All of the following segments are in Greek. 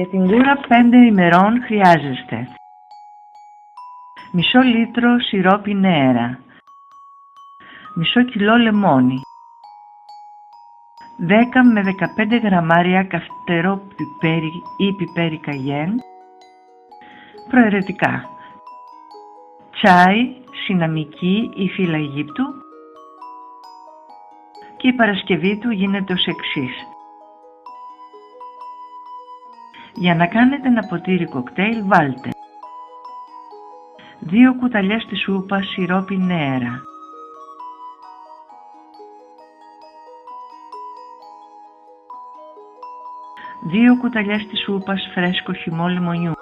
Για την κούρα 5 ημερών χρειάζεστε μισό λίτρο σιρόπι νέρα, μισό κιλό λεμόνι, 10 με 15 γραμμάρια καυτερό πιπέρι ή πιπέρι καγιέν, προαιρετικά, τσάι, συναμική ή φύλλα Αιγύπτου, και η παρασκευή του γίνεται ως εξής. Για να κάνετε ένα ποτήρι κοκτέιλ βάλτε 2 κουταλιές στη σούπα σιρόπι νέρα, 2 κουταλιές στη σούπα φρέσκο χυμό λεμονιού,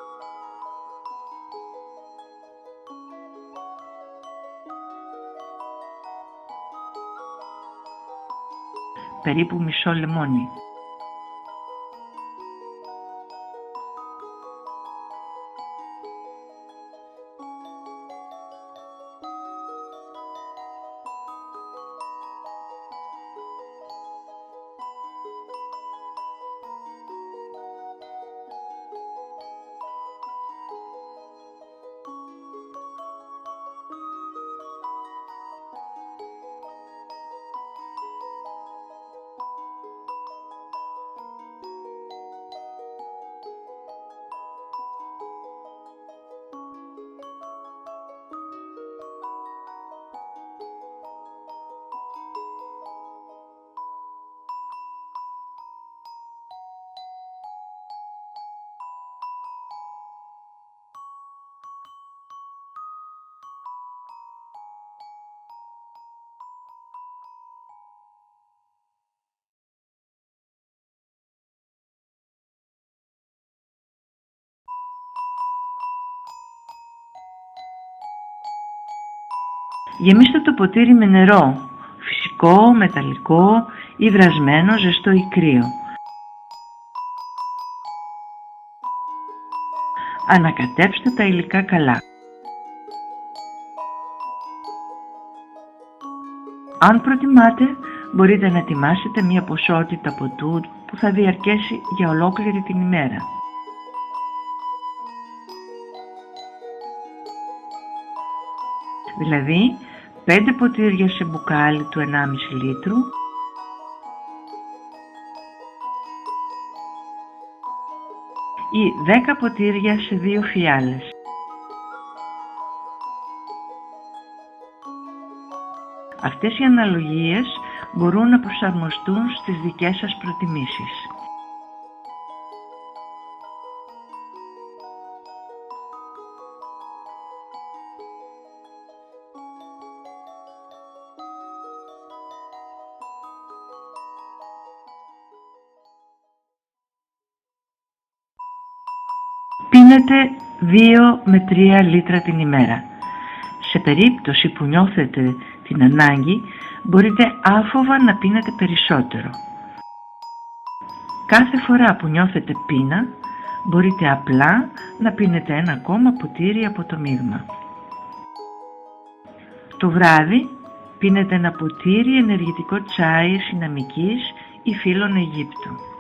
1 μισό λεμόνι, Γεμίστε το ποτήρι με νερό, φυσικό, μεταλλικό ή βρασμένο, ζεστό ή κρύο. Ανακατέψτε τα υλικά καλά. Αν προτιμάτε, μπορείτε να ετοιμάσετε μία ποσότητα ποτού που θα διαρκέσει για ολόκληρη την ημέρα. Δηλαδή 5 ποτήρια σε μπουκάλι του 1,5 λίτρου ή 10 ποτήρια σε 2 φιάλες. Αυτές οι αναλογίες μπορούν να προσαρμοστούν στις δικές σας προτιμήσεις. Πίνετε 2 με 3 λίτρα την ημέρα. Σε περίπτωση που νιώθετε την ανάγκη, μπορείτε άφοβα να πίνετε περισσότερο. Κάθε φορά που νιώθετε πείνα, μπορείτε απλά να πίνετε 1 ακόμα ποτήρι από το μείγμα. Το βράδυ πίνετε 1 ποτήρι ενεργητικό τσάι συναμικής ή φύλλων Αιγύπτου.